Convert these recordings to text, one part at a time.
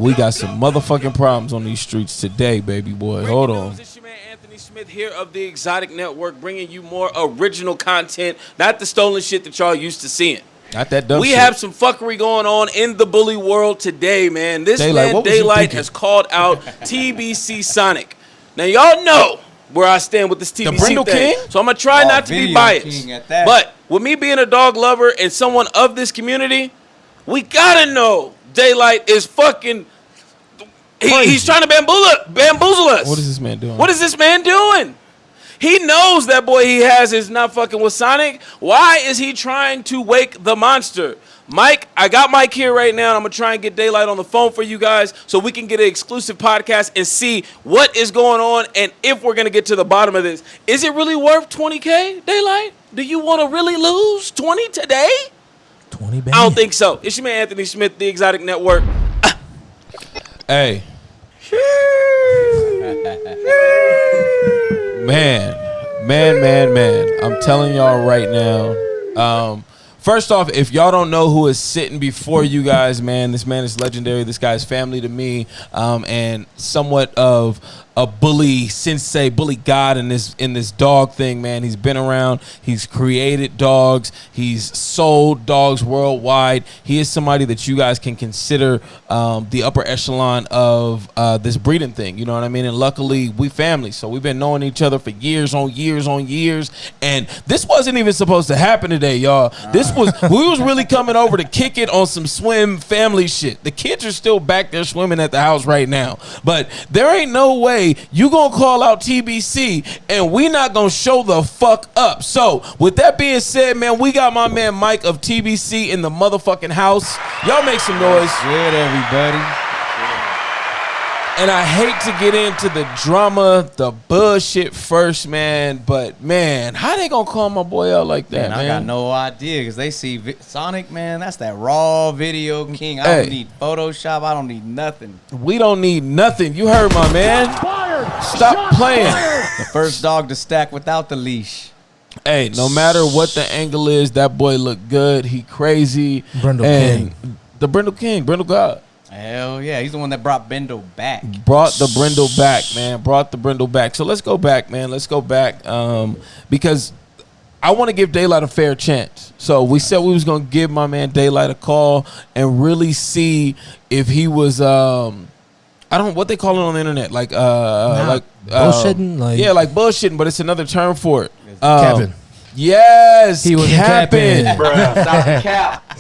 we got some motherfucking problems on these streets today, baby boy. Hold on. It's your man Anthony Smith here of the Exotic Network, bringing you more original content, not the stolen shit that y'all used to seeing. Not that dumb We shit. have some fuckery going on in the bully world today, man. This Daylight, man, Daylight, has called out TBC Sonic. Now, y'all know where I stand with this TBC the Brindle thing. King? So I'm going to try not to be biased. But with me being a dog lover and someone of this community, we got to know Daylight is fucking... He's trying to bamboozle us. What is this man doing? What is this man doing? He knows that boy he has is not fucking with Sonic. Why is he trying to wake the monster? Mike, I got Mike here right now. I'm going to try and get Daylight on the phone for you guys so we can get an exclusive podcast and see what is going on and if we're going to get to the bottom of this. Is it really worth 20K, Daylight? Do you want to really lose 20 today? 20, baby. I don't think so. It's your man Anthony Smith, the Exotic Network. Hey. Man. I'm telling y'all right now. First off, if y'all don't know who is sitting before you guys, man, this man is legendary. This guy is family to me, and somewhat of a bully sensei, bully god in this dog thing, man. He's been around. He's created dogs. He's sold dogs worldwide. He is somebody that you guys can consider the upper echelon of this breeding thing. You know what I mean? And luckily, we family, so we've been knowing each other for years on years. And this wasn't even supposed to happen today, y'all. We was really coming over to kick it on some swim family shit. The kids are still back there swimming at the house right now, but there ain't no way you gonna call out TBC and we not gonna show the fuck up. So with that being said, man, we got my man Mike of TBC in the motherfucking house. Y'all make some noise. Good, everybody. And I hate to get into the drama, the bullshit first, man, but man, how they gonna call my boy out like that, man? I got no idea, because they see Sonic, man, that's that raw video king. I don't need Photoshop. I don't need nothing. We don't need nothing. You heard my man. Stop playing. The first dog to stack without the leash. Hey, no matter what the angle is, that boy look good. He crazy. Brindle King. The Brindle King, Brindle God. Hell yeah, he's the one that brought Brindle back. Brought the Brindle back, man. Brought the Brindle back. So let's go back, man. Let's go back because I want to give Daylight a fair chance. So we said we was going to give my man Daylight a call and really see if he was I don't know what they call it on the internet, like bullshitting, like bullshitting, but it's another term for it. Capping. Yes, he was capping. Bruh, stop the cap.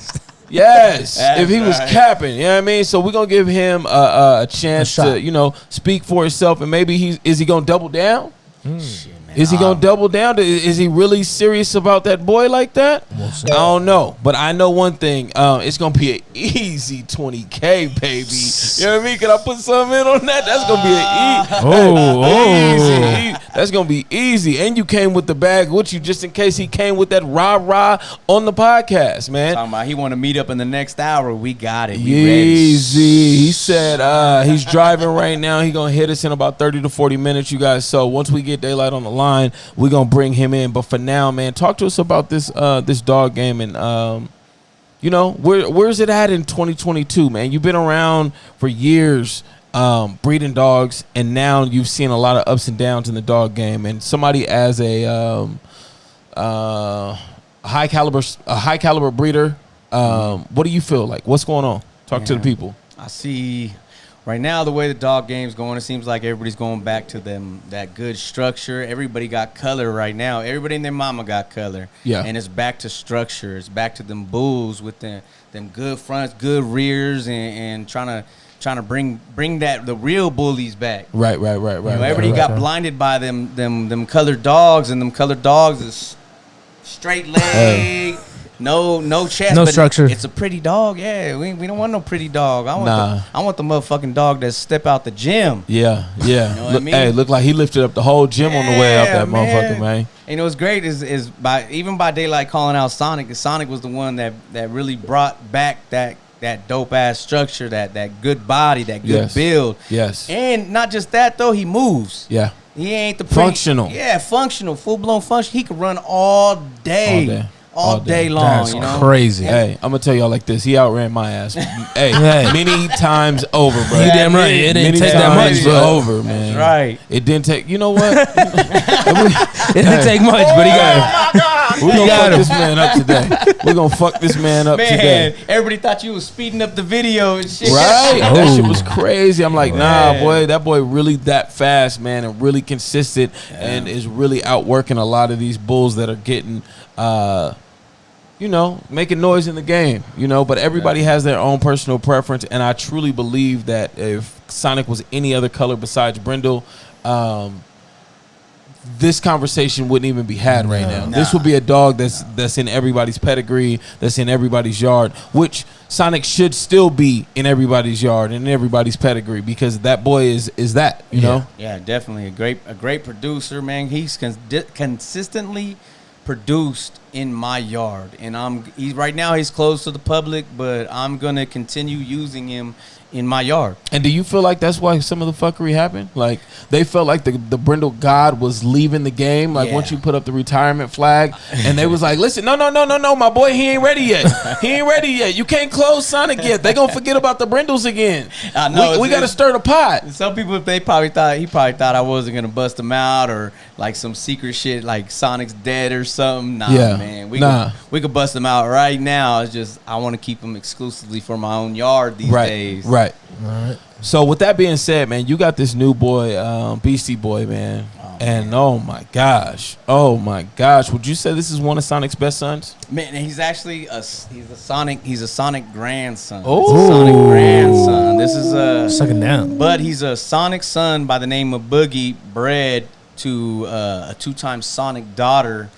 Yes, if he was capping, you know what I mean? So we're going to give him a chance to, you know, speak for himself, and maybe is he going to double down? Shit, man. Is he going to double down? Is he really serious about that boy like that? We'll see. I don't know, but I know one thing. It's going to be an easy 20K, baby. You know what I mean? Can I put something in on that? That's going to be easy. That's going to be easy. And you came with the bag with you just in case he came with that rah-rah on the podcast, man. Talking about he want to meet up in the next hour. We got it. We Easy. He said he's driving right now. He going to hit us in about 30 to 40 minutes, you guys. So once we get Daylight on the line, we're going to bring him in. But for now, man, talk to us about this this dog game and, you know, where's it at in 2022, man? You've been around for years breeding dogs, and now you've seen a lot of ups and downs in the dog game. And somebody as a high caliber breeder, what do you feel like? What's going on? Talk to the people. I see right now the way the dog game's going, it seems like everybody's going back to that good structure. Everybody got color right now. Everybody and their mama got color. Yeah. And it's back to structure. It's back to them bulls with them good fronts, good rears, and trying to bring the real bullies back. Right. You know, everybody got blinded by them colored dogs, and them colored dogs is straight leg, no chest, no but structure. It's a pretty dog. Yeah, we don't want no pretty dog. I want the motherfucking dog that step out the gym. Yeah. You know what I mean? Hey, look like he lifted up the whole gym on the way up that motherfucker, man. And you know what's great is by Daylight calling out Sonic. Sonic was the one that really brought back that dope ass structure, that good body, that good build. Yes. And not just that though, he moves. Yeah. He ain't the functional. Yeah, functional, full blown function. He could run all day. all day long. That's you know, crazy. Hey, I'm gonna tell y'all like this. He outran my ass. Hey, Hey. many times over, bro. You damn right. It didn't Many take that times much, bro. over, man. That's right. It didn't take. You know what? It didn't take much, but he got it. We're gonna fuck this man up today. We're gonna fuck this man up today. Man, everybody thought you was speeding up the video and shit. Right? Oh. That shit was crazy. I'm like, nah, Man. boy, that boy really that fast, man, and really consistent and is really outworking a lot of these bulls that are getting making noise in the game, but everybody has their own personal preference, and I truly believe that if Sonic was any other color besides Brindle, this conversation wouldn't even be had right now. Nah. This would be a dog that's in everybody's pedigree, that's in everybody's yard, which Sonic should still be in everybody's yard and in everybody's pedigree, because that boy is that, you know? Yeah, definitely a great producer, man. He's consistently produced in my yard, and he's right now he's closed to the public, but I'm gonna continue using him in my yard. And do you feel like that's why some of the fuckery happened? Like they felt like the Brindle God was leaving the game. Like once you put up the retirement flag, and they was like, "Listen, no, my boy, he ain't ready yet. He ain't ready yet. You can't close Sonic yet. They gonna forget about the Brindles again. I know, we gotta stir the pot." Some people he probably thought I wasn't gonna bust him out, or like some secret shit like Sonic's dead or something. Nah, man, we could bust him out right now. It's just I want to keep him exclusively for my own yard these days. Right. All right. So with that being said, man, you got this new boy, Beastie Boy, man. And oh my gosh, would you say this is one of Sonic's best sons? Man, he's actually a Sonic grandson. Oh. It's a Sonic grandson. This is Suck it down. but he's a Sonic son by the name of Boogie, bred to a 2-time Sonic daughter.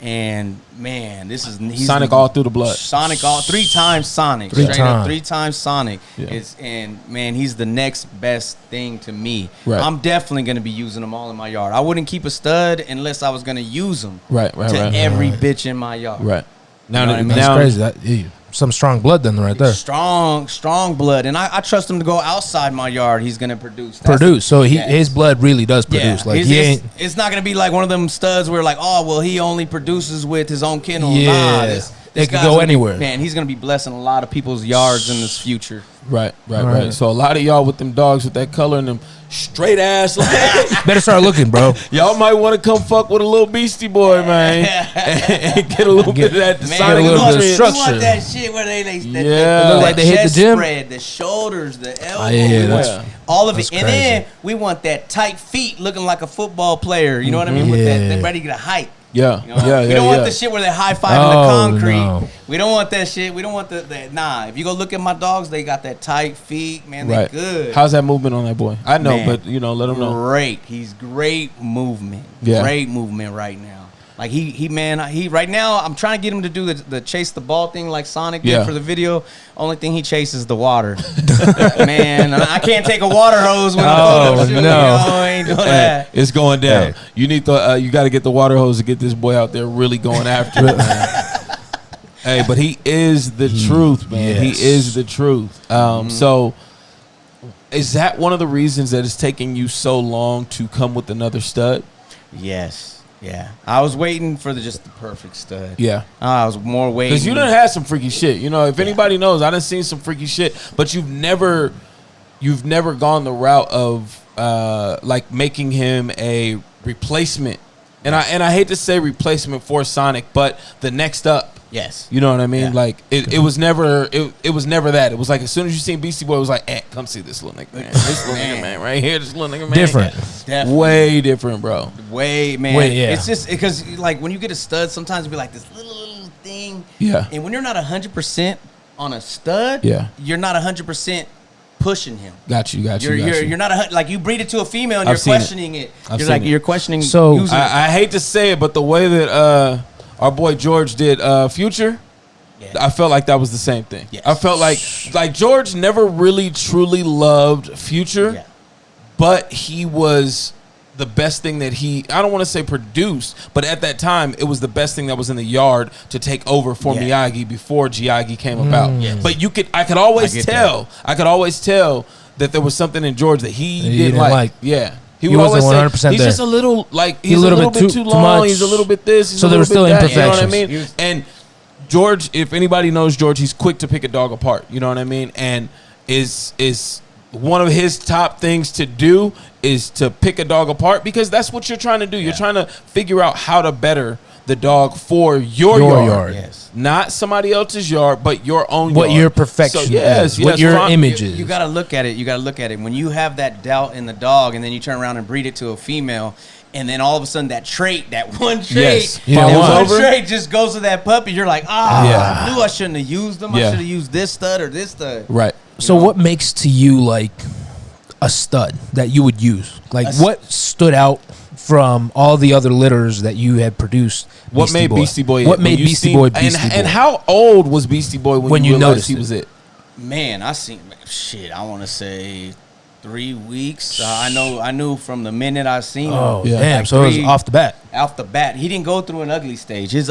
And man, he's Sonic all through the blood. Sonic all 3 times Sonic. Three Straight up times. 3 times Sonic. Yeah. And man, he's the next best thing to me. Right. I'm definitely gonna be using them all in my yard. I wouldn't keep a stud unless I was gonna use them. Right. Every bitch in my yard. Right. Now, You know what I mean? That's crazy. Some strong blood then right there. Strong blood, and I trust him to go outside my yard. He's gonna produce. So his blood really does produce. Like he ain't. It's not gonna be like one of them studs where like, oh well, he only produces with his own kennel. Yeah. Nah, It this could guy's go gonna anywhere. Man, he's gonna be blessing a lot of people's yards in this future. Right. Right. So a lot of y'all with them dogs with that color and them straight ass legs, Better start looking, bro. y'all might want to come fuck with a little Beastie Boy, man, and get a little bit of that Man, Sonic a little bit of nutrient. structure. We want that shit where they Yeah. Look like they hit the chest gym. spread, the shoulders, the elbow. yeah, we want that's- all of that's it, and then we want that tight feet, looking like a football player. You know what I mean? With Yeah. that ready to hype. Yeah, You know? We don't want the shit where they high five in the concrete. No. We don't want that shit. We don't want that. Nah, if you go look at my dogs, they got that tight feet, man. They Right. good. How's that movement on that boy? I know, Man. but let him know. Great. He's great movement. Yeah. Great movement right now. Like he right now, I'm trying to get him to do the chase the ball thing like Sonic Yeah. did for the video. Only thing he chases the water. Man, I can't take a water hose when I'm photo shooting. no. I ain't doing Hey, that. it's going down. Hey. You need you got to get the water hose to get this boy out there really going after it, man. Hey, but he is the truth, man. yes. He is the truth. So, is that one of the reasons that it's taking you so long to come with another stud? Yes. Yeah. I was waiting for just the perfect stud. Yeah. I was more waiting. Because you done had some freaky shit. If anybody knows, I done seen some freaky shit. But you've never gone the route of like making him a replacement. And I hate to say replacement for Sonic, but the next up. Yes. You know what I mean? Yeah. Like it was never that. It was like as soon as you seen Beastie Boy, it was like, come see this little nigga, man. This little nigga, man, right here, this little nigga, man. Different. Definitely. Way different, bro. Way, man. Yeah. It's just because, like, when you get a stud, sometimes it'll be like this little thing. Yeah. And when you're not 100% on a stud, Yeah. you're not 100% pushing him. Got you. You're not like you breed it to a female and I've you're seen it. questioning it. I've You're seen like it. you're questioning. So, using it. I hate to say it, but the way that our boy George did Future, Yeah. I felt like that was the same thing. Yes. I felt like George never really truly loved Future, Yeah. but he was the best thing that I don't want to say produced, but at that time it was the best thing that was in the yard to take over for Yeah. Miyagi before Miyagi came about. Yes. But I could always get tell. I could always tell that there was something in George that he He didn't didn't like. like. Yeah. He He would wasn't always say 100% he's there. just a little like he's a little bit too too long. much. He's a little bit this. He's So a there little were still bit that, you know what I imperfections. mean? And George, if anybody knows George, he's quick to pick a dog apart. You know what I mean? And is one of his top things to do is to pick a dog apart, because that's what you're trying to do. You're trying to figure out how to better the dog for your yard. Yes. Not somebody else's yard, but your own What yard. your perfection is. What your image is. You got to look at it. You got to look at it. When you have that doubt in the dog and then you turn around and breed it to a female, and then all of a sudden that trait, that one trait, trait just goes to that puppy. You're like, I knew I shouldn't have used them. I should have used this stud or this stud. Right. So what makes to you like a stud that you would use? Like what stood out from all the other litters that you had produced? What made Beastie Boy? What made Beastie Boy Beastie Boy? And how old was Beastie Boy when you realized he was it? Man, I seen shit. I want to say 3 weeks. I knew from the minute I seen him. Oh, damn! Like so it was off the bat. Off the bat, he didn't go through an ugly stage. His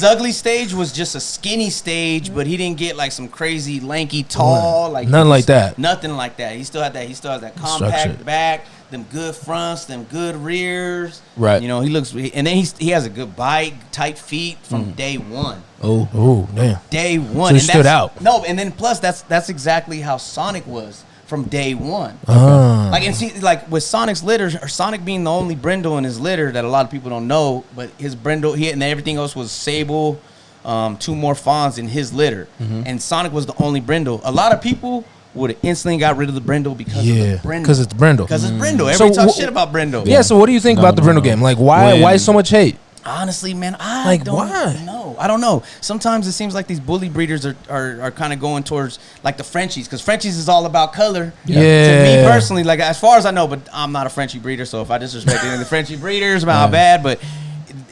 ugly stage was just a skinny stage, but he didn't get like some crazy lanky tall nothing like that. Nothing like that. He still had that. He still has that compact back, them good fronts, them good rears. Right. You know, he looks, and then he has a good bite, tight feet from day one. Oh, damn. Day one. So he stood out. No, and then plus that's exactly how Sonic was from day one. Like, and see, like with Sonic's litters, or Sonic being the only brindle in his litter that a lot of people don't know, but his brindle, and everything else was sable, 2 more fawns in his litter, and Sonic was the only brindle. A lot of people would have instantly got rid of the brindle because of the brindle. Because it's brindle. Because it's brindle. Everybody talks shit about brindle. Yeah. So what do you think about the brindle game? Like, why so much hate? Honestly, man, I don't know. Sometimes it seems like these bully breeders are kind of going towards like the Frenchies, because Frenchies is all about color. Yeah. To me personally, like as far as I know, but I'm not a Frenchie breeder, so if I disrespect any of the Frenchie breeders, about how bad, but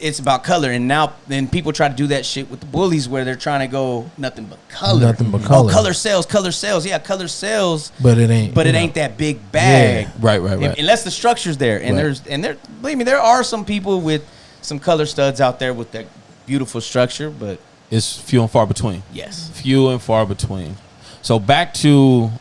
it's about color. And now then people try to do that shit with the bullies where they're trying to go nothing but color. Nothing but color. Oh, color sells. Yeah, color sells. But it ain't. But it ain't that big bag. Yeah. Right. Unless the structure's there. And believe me, there are some people with some color studs out there with that beautiful structure, but it's few and far between. Yes. Few and far between. So back to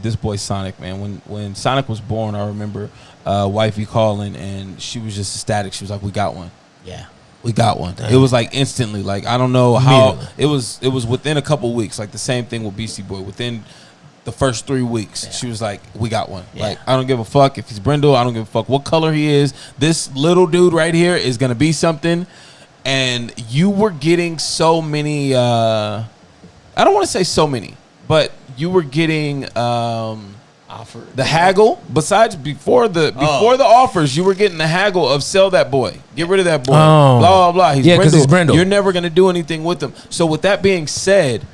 this boy Sonic, man. When Sonic was born, I remember wifey calling, and she was just ecstatic. She was like, "We got one." Yeah. We got one. Damn. It was like instantly. Like, I don't know how it was within a couple weeks. Like the same thing with Beastie Boy. Within the first 3 weeks, she was like, "We got one." Yeah. Like, I don't give a fuck if he's brindle. I don't give a fuck what color he is. This little dude right here is gonna be something. And you were getting so many. I don't want to say so many, but you were getting the haggle. Besides, before the offers, you were getting the haggle of sell that boy, get rid of that boy, blah blah blah. Because he's brindle. You're never gonna do anything with him. So with that being said,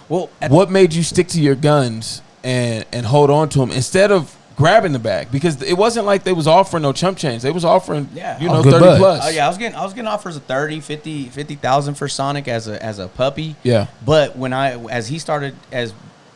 well, what made you stick to your guns and hold on to him instead of grabbing the bag? Because it wasn't like they was offering no chump change. They was offering 30 plus. Oh yeah, I was getting offers of 30, 50,000 for Sonic as a puppy. Yeah. But when as he started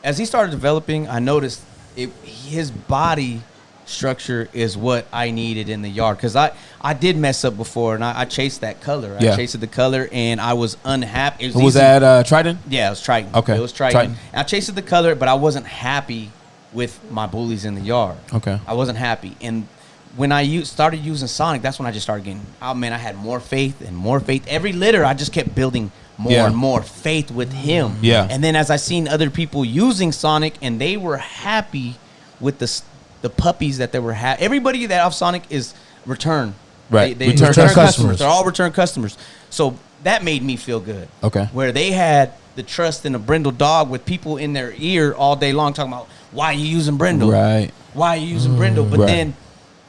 developing, I noticed his body structure is what I needed in the yard, because I did mess up before, and I chased that color. I chased the color, and I was unhappy. Was that Triton? Yeah, it was Triton. Okay. It was Triton. And I chased the color, but I wasn't happy with my bullies in the yard. Okay. I wasn't happy. And when I started using Sonic, that's when I just started getting, I had more faith and more faith. Every litter, I just kept building more and more faith with him. Yeah. And then as I seen other people using Sonic, and they were happy with the puppies that they were having. Everybody that off Sonic is return. Right. They return customers. They're all return customers. So that made me feel good. Okay. Where they had the trust in a brindle dog with people in their ear all day long talking about, why are you using brindle? Right. Why are you using brindle? But right. then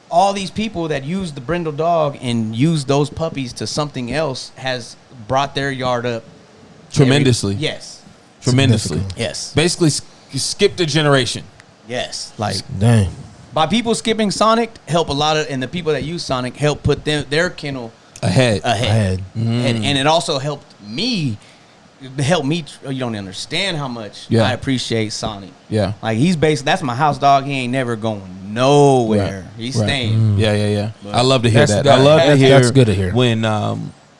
all these people that use the brindle dog and use those puppies to something else has brought their yard up tremendously. Yes. Tremendously. Yes. Basically, skipped a generation. Yes. Like, dang. By people skipping Sonic, help a lot of, and the people that use Sonic help put their kennel ahead. And it also helped me. You don't understand how much I appreciate Sonic. Yeah. Like, he's that's my house dog. He ain't never going nowhere. Right. He's staying. Yeah. I love to hear that. I love to hear. That's good to hear. When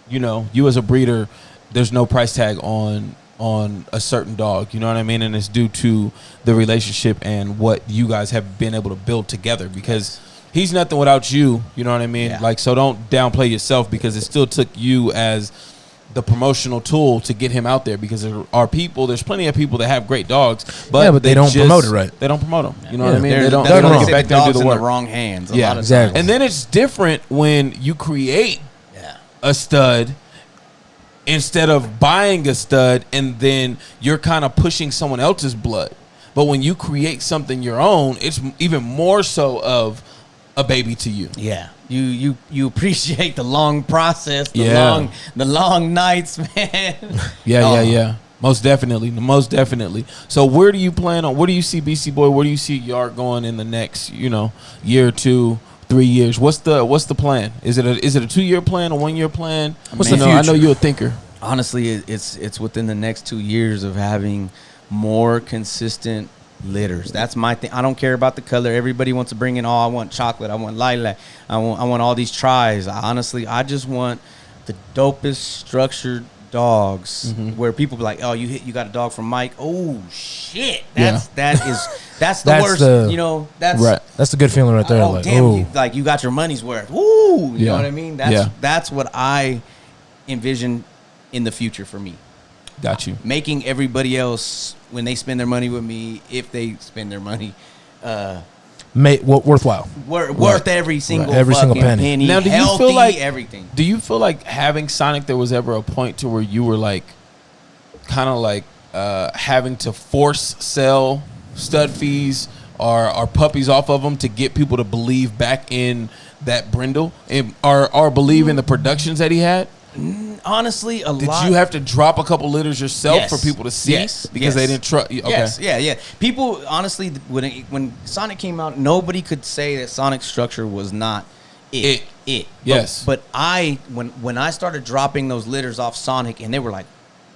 you as a breeder, there's no price tag on a certain dog, you know what I mean? And it's due to the relationship and what you guys have been able to build together, because he's nothing without you know what I mean? Yeah. Like, so don't downplay yourself, because it still took you as the promotional tool to get him out there, because there are people. There's plenty of people that have great dogs, but they don't promote it right. They don't promote them. You know what I mean? They don't get get back there and do the work. in the wrong hands. A Yeah, lot of exactly. times. And then it's different when you create a stud instead of buying a stud, and then you're kind of pushing someone else's blood. But when you create something your own, it's even more so of a baby to you. Yeah. You appreciate the long process, the long nights, man. Yeah. Most definitely. So where do you plan on? Where do you see Beastie Boy? Where do you see Yard going in the next, year or 2, 3 years? What's the plan? Is it a 2-year plan, a 1-year plan? What's the future? I know you're a thinker. Honestly, it's within the next 2 years of having more consistent litters. That's my thing. I don't care about the color. Everybody wants to bring in, I want chocolate, I want lilac, I want all these tries. I just want the dopest structured dogs where people be like, oh, you got a dog from Mike. Oh shit, that's the worst. That's right. That's the good feeling right there. Oh damn, you got your money's worth. Woo, you know what I mean? That's what I envision in the future for me. Got you. Making everybody else, when they spend their money with me, if they spend their money, worthwhile. Worth every single penny. Now, do you healthy, feel like everything? Do you feel like having Sonic, there was ever a point to where you were like, kind of like having to force sell stud fees or puppies off of them to get people to believe back in that Brindle or believe in the productions that he had? Honestly, Did you have to drop a couple litters yourself for people to see? Because they didn't trust you? Okay. Yes, People, honestly, when Sonic came out, nobody could say that Sonic's structure was not it. Yes. But when I started dropping those litters off Sonic, and they were like,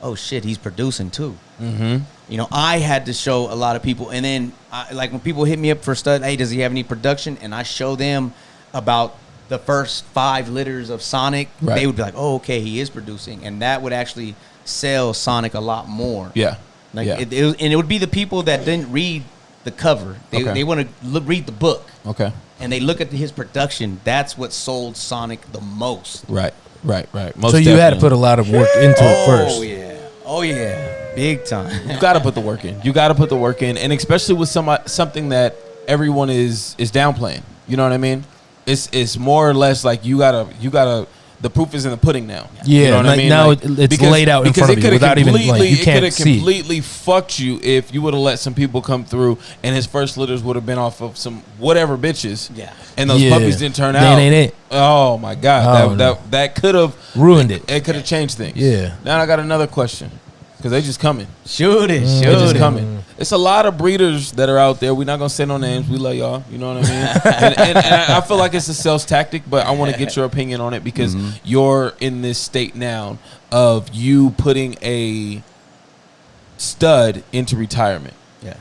oh shit, he's producing too. Mm-hmm. I had to show a lot of people. And then, when people hit me up for stud, hey, does he have any production? And I show them about the first 5 litters of Sonic, they would be like, oh, okay, he is producing. And that would actually sell Sonic a lot more. Yeah. It would be the people that didn't read the cover. They want to read the book. Okay. And they look at his production. That's what sold Sonic the most. Right. So you had to put a lot of work into it first. Oh, yeah. Big time. You got to put the work in. And especially with something that everyone is downplaying. You know what I mean? It's more or less like you gotta. The proof is in the pudding now. Yeah, you know what I mean? Now it's laid out in front of you without even you can't see. It could have completely fucked you if you would have let some people come through and his first litters would have been off of some whatever bitches. Yeah, and those puppies didn't turn out. That ain't it. Oh my god, that could have ruined it. It could have changed things. Yeah. Now I got another question. Because they just coming. Shoot it. They just coming. It's a lot of breeders that are out there. We're not going to say no names. We love y'all. You know what I mean? and I feel like it's a sales tactic, but I want to get your opinion on it because you're in this state now of you putting a stud into retirement. Yeah.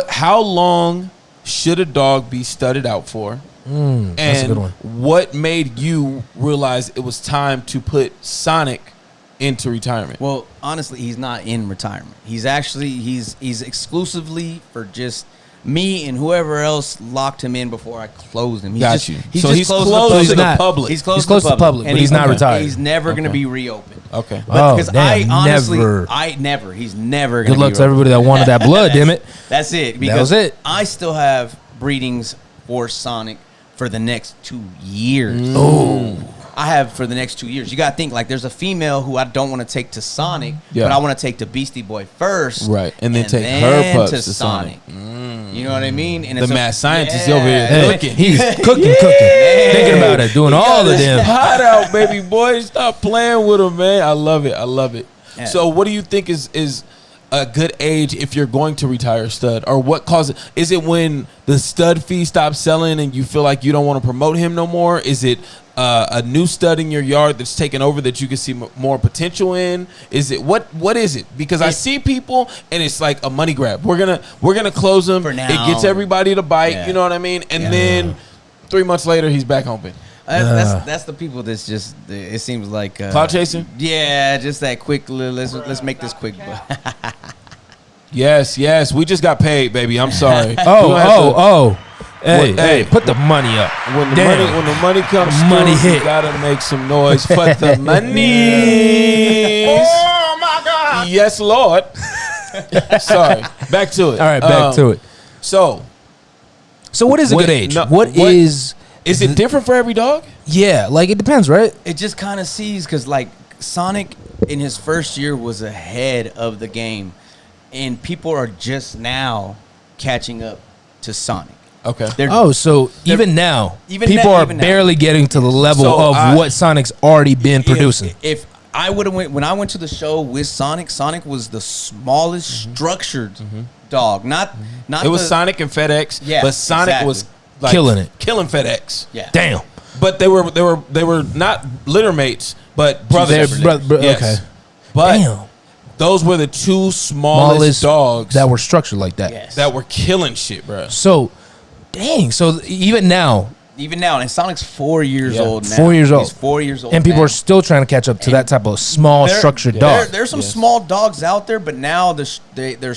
How long should a dog be studded out for? That's a good one. What made you realize it was time to put Sonic into retirement? Well, honestly, he's not in retirement. He's actually he's exclusively for just me and whoever else locked him in before I closed him. He's closed to the public. He's closed to the public, but he's not retired. He's never going to be reopened. Okay. Because he's never going to be reopened. Good luck to everybody that wanted that blood, damn it. That's it. Because I still have breedings for Sonic for the next 2 years. Oh. I have for the next 2 years. You got to think, there's a female who I don't want to take to Sonic, but I want to take to Beastie Boy first. Right. And then take her pups to Sonic. You know what I mean? And the mad scientist over here cooking. He's cooking. Thinking about it, doing all the damn. Hot out, baby boy. Stop playing with him, man. I love it. Yeah. So what do you think is a good age if you're going to retire a stud? Or what causes it? Is it when the stud fee stops selling and you feel like you don't want to promote him no more? Is it a new stud in your yard that's taken over that you can see more potential in? Is it what is it? Because I see people and it's like a money grab. We're gonna close him. For now. It gets everybody to bite. You know what I mean? And then 3 months later he's back open. That's the people that's just, it seems like cloud chasing. Yeah, just that quick. Let's make this quick. Yes. We just got paid, baby. I'm sorry. Hey, put the money up. When the money comes money through, hit. you gotta make some noise for the money. Oh my God! Yes, Lord. Sorry. Back to it. All right, back to it. So what is a good age? What is it different for every dog? Yeah, like it depends, right? It just kind of sees because like Sonic in his first year was ahead of the game, and people are just now catching up to Sonic. Okay. So even now, even people are now. barely getting to the level of what Sonic's already been producing. If I would have when I went to the show with Sonic was the smallest structured dog. Not it was Sonic and FedEx, but Sonic was like killing FedEx. Yeah. Damn. But they were not litter mates, but brothers. Yes. Okay. But Damn. those were the two smallest dogs that were structured like that. Yes. that were killing shit, bro. So, dang. So even now, and Sonic's 4 years old now. 4 years old. He's 4 years old, and people now. are still trying to catch up to that type of small structured dog. There's some small dogs out there, but now there's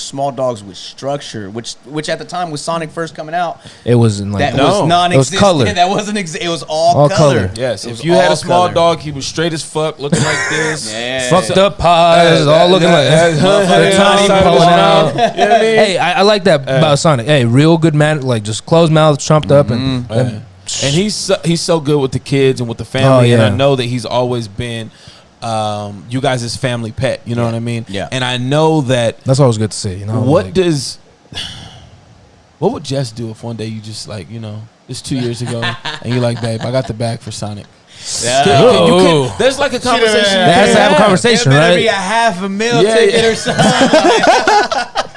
small dogs with structure, which at the time when Sonic first coming out, It wasn't like that that. was non-existent. It was color. That wasn't. It was all color. color. Yes, It was if you had all a small color. dog, he was straight as fuck, looking like this. Yeah. Fucked up pies, all looking like Motherfucker tiny side of pulling his out. mouth. You know what I mean? Hey, I like that about Sonic. Hey, real good man, like just closed mouth, chomped up, and And he's so good with the kids and with the family, and I know that he's always been you guys' family pet. You know what I mean? Yeah. And I know that. that's always good to see. You know, What like, would Jess do if one day you just like, it's 2 years ago and you're like, babe, I got the bag for Sonic. There's like a conversation. They has to have a conversation, It better right? be a $500,000 Yeah, ticket yeah. or something.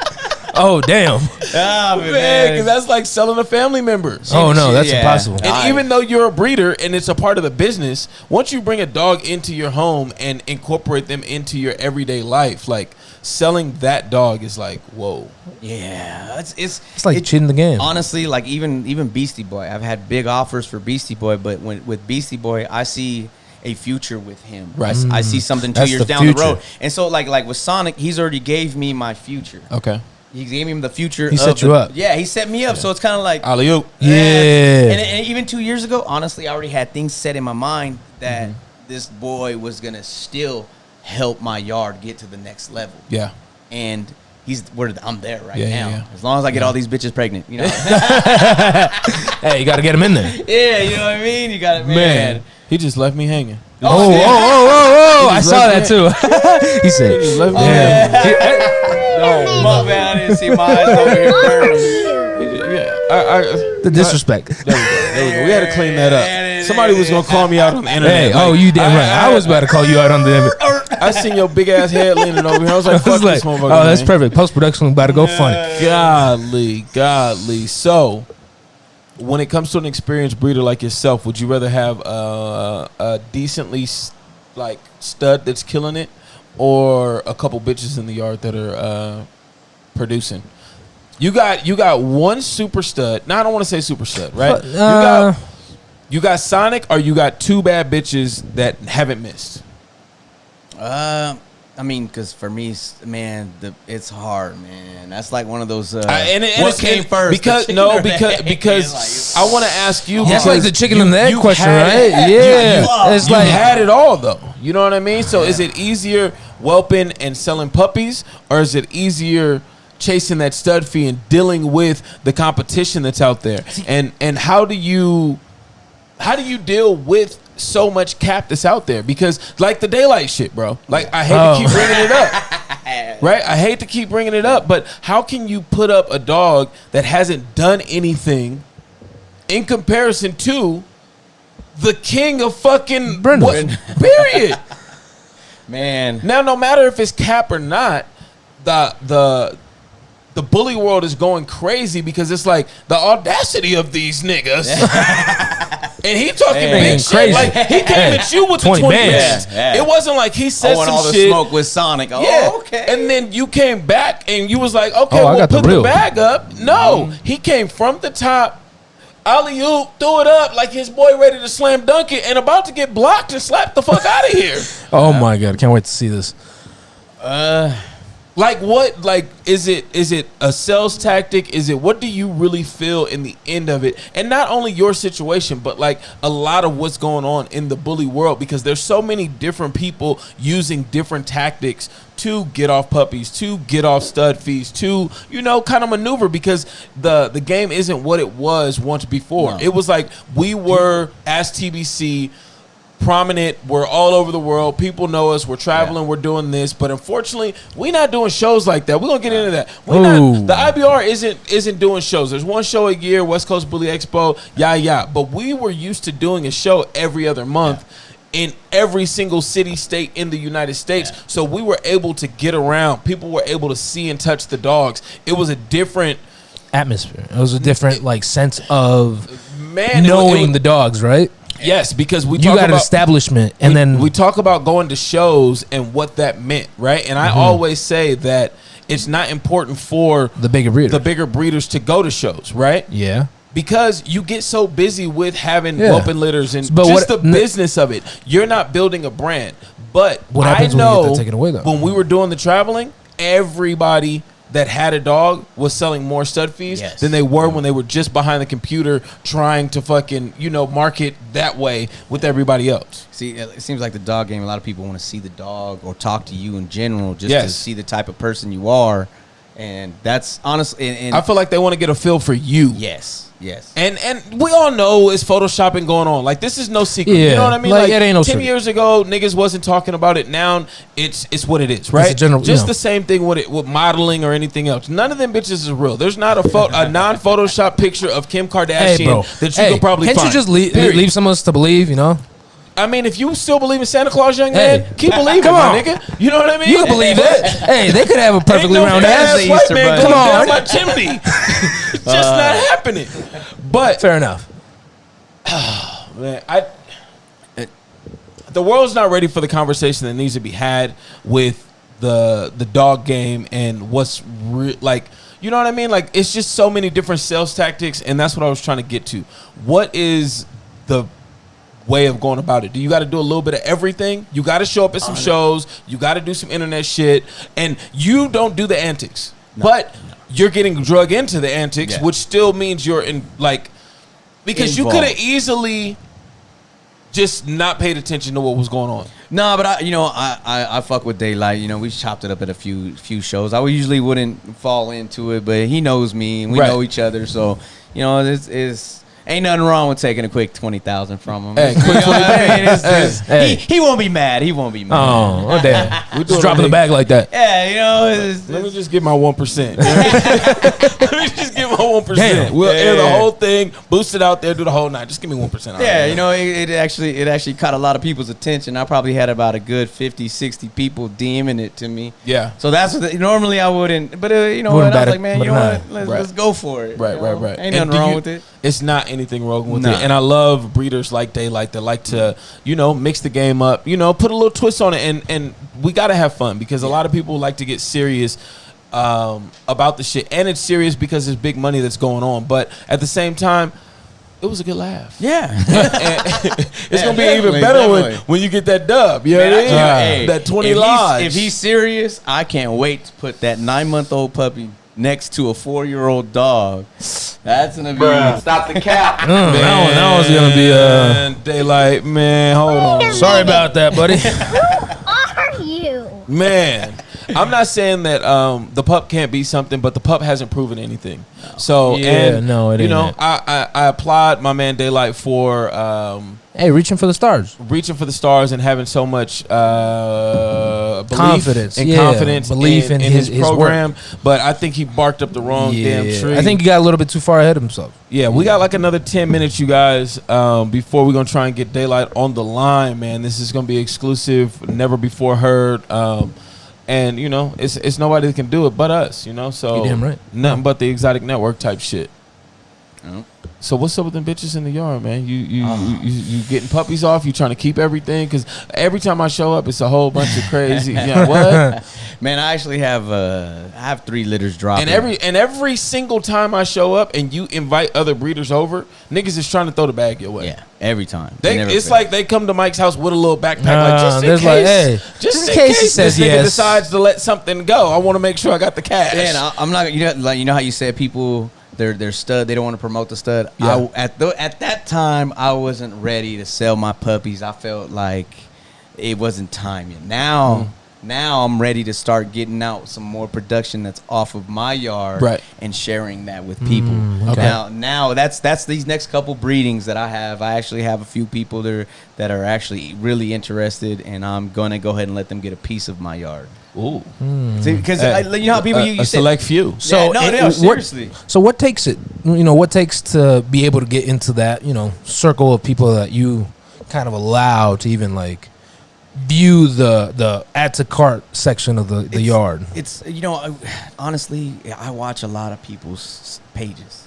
Oh damn! Oh, Man, because that's like selling a family member. Oh no, that's Yeah. impossible. And even though you're a breeder and it's a part of the business, once you bring a dog into your home and incorporate them into your everyday life, like selling that dog is like, whoa. Yeah, It's like cheating the game. Honestly, like even Beastie Boy, I've had big offers for Beastie Boy, but with Beastie Boy, I see a future with him. Right. I see something 2 That's years the down the future. road. And so like with Sonic, he's already gave me my future. Okay. He gave me the future. He set you up. Yeah, he set me up. So it's kind of like Alley-oop. Yeah. And even 2 years ago, honestly, I already had things set in my mind that this boy was gonna still help my yard get to the next level. Yeah. And I'm there right Yeah, now. yeah, yeah. As long as I get all these bitches pregnant, you know. Hey, you got to get him in there. Yeah, you know what I mean. You got it, Man, he just left me hanging. Oh! I just saw that left too. He said, He just left me "Damn." hanging. Oh, my bad. I didn't see my eyes over here burning. Yeah. The disrespect. There we go. We had to clean that up. Somebody was gonna call me out on the internet. Hey, Like, you damn right. I was about to call you out on the. I seen your big ass head leaning over here. I was like, I fuck was like, this motherfucker. oh, that's man. perfect. Post production about to go funny. Godly. So, when it comes to an experienced breeder like yourself, would you rather have a decently like stud that's killing it, or a couple bitches in the yard that are producing? You got one super stud. Now I don't want to say super stud, right? You got Sonic, or you got two bad bitches that haven't missed. I mean, because for me, man, it's hard, man. That's like one of those. And what came first? Because the chicken or the egg? because I want to ask you. That's because like the chicken and the egg you question, had right? it. Yeah. It's You like had it all though. You know what I mean? So is it easier whelping and selling puppies, or is it easier chasing that stud fee and dealing with the competition that's out there? And how do you deal with so much cap that's out there? Because like the daylight shit, bro. Like I hate to keep bringing it up. Right? I hate to keep bringing it up, but how can you put up a dog that hasn't done anything in comparison to the king of fucking Brindle. Period. Man. Now, no matter if it's cap or not, the bully world is going crazy because it's like the audacity of these niggas. And he talking big shit. crazy. Like he came at you with 20 the 20 bands. bands. Yeah. It wasn't like he said I want some all the shit. smoke with Sonic. Oh, Yeah. okay. And then you came back and you was like, okay, I well, got the put the real. bag up. No, he came from the top. Alley-oop, threw it up like his boy ready to slam dunk it and about to get blocked and slapped the fuck out of here. oh my god, can't wait to see this. Like what? Like is it a sales tactic? Is it what do you really feel in the end of it? And not only your situation, but like a lot of what's going on in the bully world, because there's so many different people using different tactics to get off puppies, to get off stud fees, to kind of maneuver, because the game isn't what it was once before. No. It was like we were as TBC. Prominent, we're all over the world, people know us, we're traveling, we're doing this, but unfortunately we're not doing shows like that. We're gonna get into that. The IBR isn't doing shows. There's one show a year, West Coast Bully Expo, but we were used to doing a show every other month in every single city, state in the United States. So we were able to get around, people were able to see and touch the dogs. It was a different atmosphere. It was a different sense of knowing the dogs, right? Yes, because we got an establishment, and then we talk about going to shows and what that meant, right? And I always say that it's not important for the bigger breeders to go to shows, right? Yeah. Because you get so busy with having whelping litters and the business of it. You're not building a brand. But what happens when you get that taken away, though? When we were doing the traveling, everybody that had a dog was selling more stud fees than they were when they were just behind the computer trying to fucking, market that way with everybody else. See, it seems like the dog game, a lot of people want to see the dog or talk to you in general just to see the type of person you are. And that's honestly... And I feel like they want to get a feel for you. Yes. And we all know it's photoshopping going on. Like, this is no secret. Yeah. You know what I mean? Like it ain't no 10 years ago, niggas wasn't talking about it. Now, it's what it is, right? Just the same thing with modeling or anything else. None of them bitches is real. There's not a non-Photoshop picture of Kim Kardashian that you can probably find. Can't you just leave some of us to believe, I mean, if you still believe in Santa Claus, young man, keep believing, my nigga. You know what I mean? You can believe it. Hey, they could have a perfectly round ass. White man come down my chimney. It's just not happening. But fair enough. Man, the world's not ready for the conversation that needs to be had with the dog game and what's like. You know what I mean? Like, it's just so many different sales tactics, and that's what I was trying to get to. What is the way of going about it? Do you got to do a little bit of everything? You got to show up at some shows. You got to do some internet shit, and you don't do the antics, but you're getting drug into the antics, which still means you're in because you could have easily just not paid attention to what was going on. No, but I fuck with Daylight. We chopped it up at a few shows. I usually wouldn't fall into it, but he knows me and we know each other, so it's ain't nothing wrong with taking a quick 20,000 from him. Hey, quick 20,000. He won't be mad. He won't be mad. Oh damn! We just dropping the bag like that. Yeah, let me just get my 1%. Let me just get my 1%. We'll air the whole thing, boost it out there, do the whole night. Just give me 1%. It actually caught a lot of people's attention. I probably had about a good 50, 60 people DMing it to me. Yeah. So that's what normally I wouldn't, but I was like, man, let's go for it. Right. Ain't nothing wrong with it. It's not anything wrong with it. And I love breeders like Daylight that like to, mix the game up, put a little twist on it. And we got to have fun, because a lot of people like to get serious about the shit. And it's serious because there's big money that's going on. But at the same time, it was a good laugh. Yeah. It's going to be even better when you get that dub. You know what I mean? That 20 lives. If he's serious, I can't wait to put that 9-month-old puppy next to a 4-year-old dog. That's gonna be stop the cap. That was gonna be Daylight, man. Hold on. Sorry about that, buddy. Who are you? Man, I'm not saying that the pup can't be something, but the pup hasn't proven anything. So it ain't. I applaud my man Daylight for reaching for the stars and having so much belief confidence belief in his program. Work. But I think he barked up the wrong damn tree. I think he got a little bit too far ahead of himself. Yeah, we got like another 10 minutes, you guys, before we're going to try and get Daylight on the line, man. This is going to be exclusive, never before heard. And, it's nobody that can do it but us, so you're damn right. Nothing but the Exotic Network type shit. So what's up with them bitches in the yard, man? You getting puppies off? You trying to keep everything? Because every time I show up, it's a whole bunch of crazy. Yeah, what? Man, I actually have I have 3 litters dropping. And every single time I show up and you invite other breeders over, niggas is trying to throw the bag your way. Yeah, every time. It's like they come to Mike's house with a little backpack, like just in case. Like, hey, just in case he says this nigga decides to let something go. I want to make sure I got the cash. Man, I'm not. You know how you said people. They're stud. They don't want to promote the stud. Yeah. At that time, I wasn't ready to sell my puppies. I felt like it wasn't time yet. Now I'm ready to start getting out some more production that's off of my yard, right, and sharing that with people. Okay. Now that's these next couple breedings that I have. I actually have a few people that are actually really interested, and I'm gonna go ahead and let them get a piece of my yard. Ooh, because you know how people you select few. So seriously. So what takes it? What takes to be able to get into that circle of people that you kind of allow to even like view the add to cart section of the yard? It's honestly, I watch a lot of people's pages,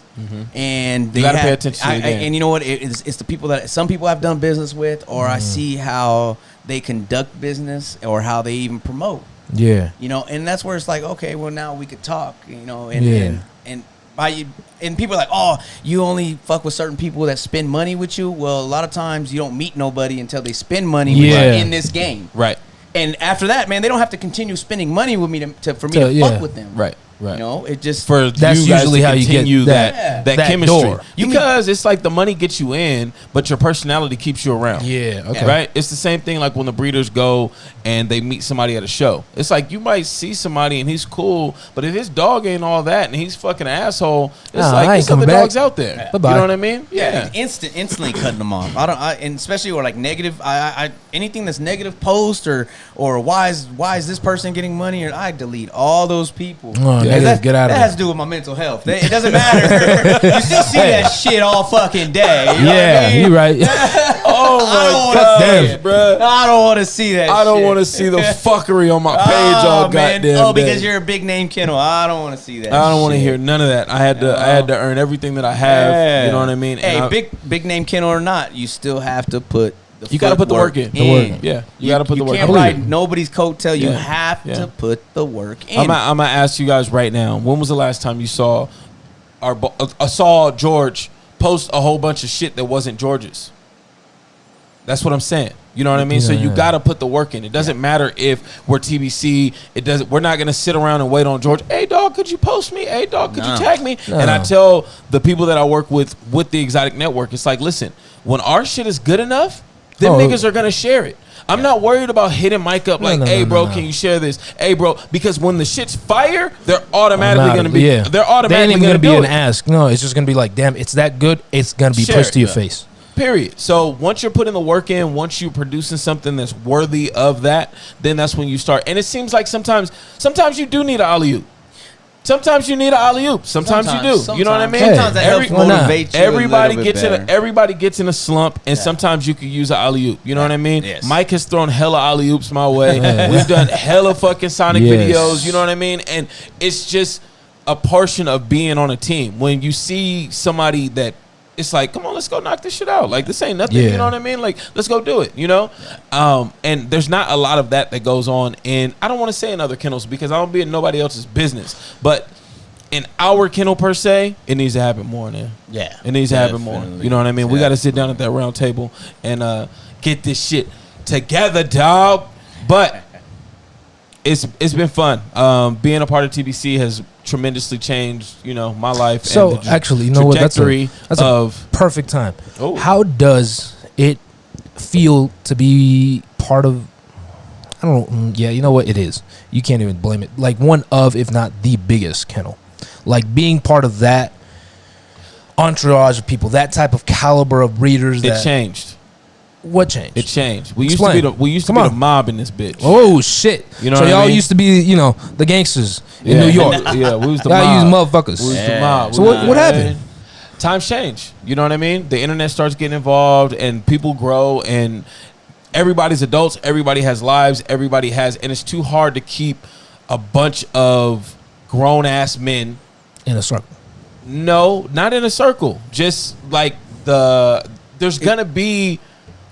and they you gotta pay attention to it. And you know what? It's the people that some people I've done business with, or I see how they conduct business, or how they even promote. Yeah, and that's where it's like, okay, well, now we could talk, and people are like, oh, you only fuck with certain people that spend money with you. Well, a lot of times you don't meet nobody until they spend money with you in this game, right? And after that, man, they don't have to continue spending money with me for me to fuck with them, right? It just that's you guys usually how you get that chemistry. Door. Because it's like the money gets you in, but your personality keeps you around. Yeah, okay. Right? It's the same thing like when the breeders go and they meet somebody at a show. It's like you might see somebody and he's cool, but if his dog ain't all that and he's fucking an asshole, it's like there's other dogs out there. Bye-bye. You know what I mean? Yeah. Instantly cutting them off. And especially or like negative. I anything that's negative post or why is this person getting money? Or I delete all those people. Oh, negative, get out of that has to do with my mental health. It doesn't matter. You still see that shit all fucking day. You know what I mean? You're right. Oh my god, bro! I don't want to see that. I don't want to see the fuckery on my page all goddamn day. Because you're a big name kennel. I don't want to see that. I don't want to hear none of that. I had to earn everything that I have. Yeah. You know what I mean? Hey, big name kennel or not, you still have to put. You got to put the work in. Yeah, you got to put the work in. You can't ride nobody's coattail. You have to put the work in. I'm gonna ask you guys right now. When was the last time you saw George post a whole bunch of shit that wasn't George's? That's what I'm saying. You know what I mean? So you got to put the work in. It doesn't matter if we're TBC. We're not gonna sit around and wait on George. Hey dog, could you post me? Hey dog, could you tag me? And I tell the people that I work with the Exotic Network, it's like, listen, when our shit is good enough, them niggas are gonna share it. I'm not worried about hitting Mike up like, hey bro, can you share this? Hey bro, because when the shit's fire, they're automatically gonna be. Yeah. They're automatically gonna be an ask. No, it's just gonna be like, damn, it's that good. It's gonna be pushed to your face. Period. So once you're putting the work in, once you're producing something that's worthy of that, then that's when you start. And it seems like sometimes you do need an alley-oop. Sometimes you need an alley-oop. Sometimes you do. You know what I mean? Sometimes that helps motivate you. Everybody gets in a slump, and sometimes you can use an alley-oop. You know what I mean? Yes. Mike has thrown hella alley-oops my way. We've done hella fucking Sonic videos. You know what I mean? And it's just a portion of being on a team. When you see somebody that it's like, come on, let's go knock this shit out. Like, this ain't nothing. You know what I mean? Like, let's go do it, you know? And there's not a lot of that goes on in, I don't want to say in other kennels because I don't be in nobody else's business. But in our kennel per se, it needs to happen more, man. Yeah. It needs to happen more. You know what I mean? We got to sit down at that round table and get this shit together, dog. But it's been fun. Being a part of TBC has tremendously changed, my life. So and actually, you know what? That's a perfect time. Oh. How does it feel to be part of? I don't know. Yeah, you know what? It is. You can't even blame it. Like one of, if not the biggest kennel. Like being part of that entourage of people, that type of caliber of breeders. It changed. What changed? It changed. We used to be the mob in this bitch. Oh shit! You know, so what y'all I mean? used to be, the gangsters in New York. Yeah, we was the y'all mob. used motherfuckers. We was the mob. So what happened? Times change. You know what I mean? The internet starts getting involved, and people grow, and everybody's adults. Everybody has lives. Everybody has, and it's too hard to keep a bunch of grown ass men in a circle. No, not in a circle. Just like there's gonna be.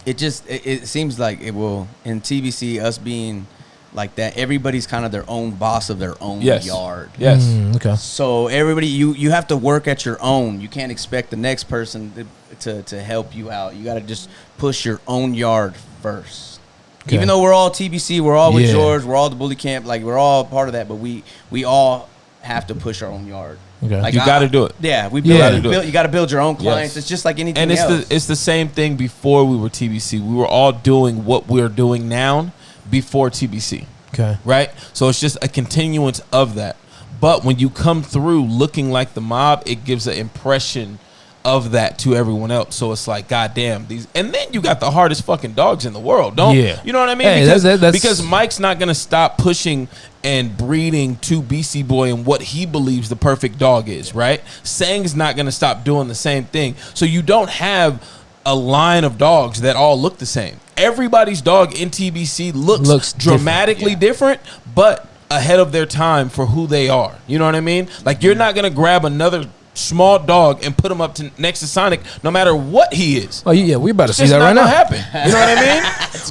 It seems like it will in TBC, us being like that, everybody's kind of their own boss of their own yard. Yes. Okay. So everybody, you have to work at your own. You can't expect the next person to help you out. You got to just push your own yard first. Okay. Even though we're all TBC, we're all with George, we're all the bully camp, like we're all part of that, but we all have to push our own yard. Okay. Like you got to do it. Yeah, you got to build your own clients. Yes. It's just like anything and else. It's the same thing before we were TBC. We were all doing what we're doing now before TBC. Okay. Right? So it's just a continuance of that. But when you come through looking like the mob, it gives an impression of that to everyone else. So it's like, goddamn, these, and then you got the hardest fucking dogs in the world, don't you? You know what I mean? Hey, because Mike's not gonna stop pushing and breeding to Beastie Boy and what he believes the perfect dog is, right? Sang's not gonna stop doing the same thing. So you don't have a line of dogs that all look the same. Everybody's dog in TBC looks dramatically different, but ahead of their time for who they are. You know what I mean? Like you're not gonna grab another small dog and put him up next to Sonic, no matter what he is. Oh yeah, we about to see that right now. Happen. You know what I mean?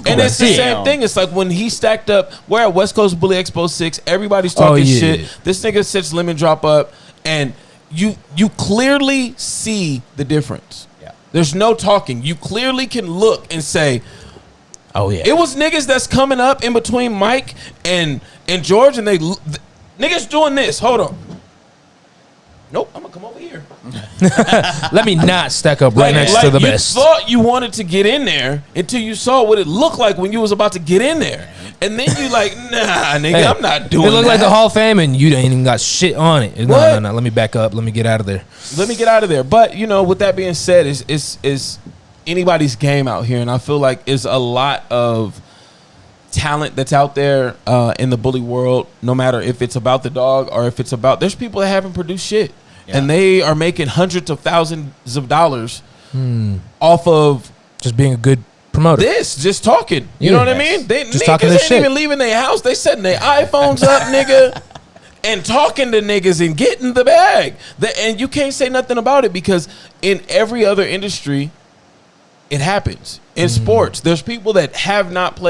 And it's the same thing. It's like when he stacked up. We're at West Coast Bully Expo 6. Everybody's talking shit. This nigga sets lemon drop up, and you clearly see the difference. Yeah. There's no talking. You clearly can look and say, "Oh yeah." It was niggas that's coming up in between Mike and George, and niggas doing this. Hold on. Nope, I'm gonna come over here. Let me not stack up right next to the best. You thought you wanted to get in there until you saw what it looked like when you was about to get in there, and then you like, nah, nigga, I'm not doing. It looked like the Hall of Fame, and you ain't even got shit on it. No. Let me back up. Let me get out of there. But you know, with that being said, it's anybody's game out here, and I feel like it's a lot of talent that's out there in the bully world, no matter if it's about the dog or if it's about, there's people that haven't produced shit and they are making hundreds of thousands of dollars off of just being a good promoter. Just talking. You know what I mean? They just talking ain't shit. even leaving their house. They setting their iPhones up, nigga, and talking to niggas and getting the bag. And you can't say nothing about it because in every other industry, it happens. In sports, there's people that have not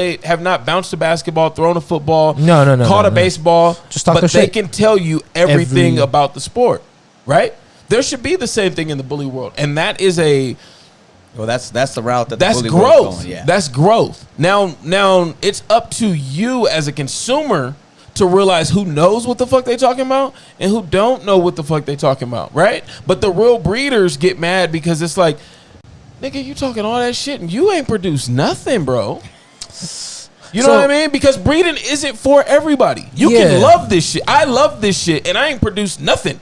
bounced a basketball, thrown a football, caught a baseball, just talk but they can tell you everything about the sport, right? There should be the same thing in the bully world, and that is that's the route that's the bully growth. World's going. Yeah. That's growth. Now it's up to you as a consumer to realize who knows what the fuck they talking about and who don't know what the fuck they talking about, right? But the real breeders get mad because it's like, nigga, you talking all that shit and you ain't produced nothing, bro. You know what I mean? Because breeding isn't for everybody. You can love this shit. I love this shit and I ain't produced nothing.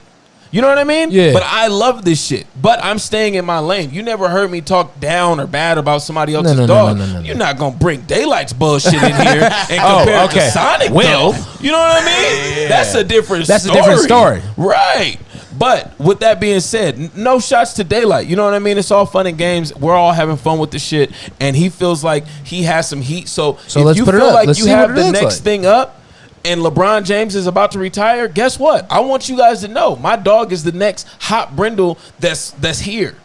You know what I mean? Yeah. But I love this shit. But I'm staying in my lane. You never heard me talk down or bad about somebody else's dog. No. You're not going to bring Daylight's bullshit in here and compare it to Sonic, though. You know what I mean? Yeah. That's a different story. Right. But with that being said, no shots to Daylight. You know what I mean? It's all fun and games. We're all having fun with the shit. And he feels like he has some heat. So if you feel like you have the next thing up, and LeBron James is about to retire, guess what? I want you guys to know my dog is the next hot brindle that's here.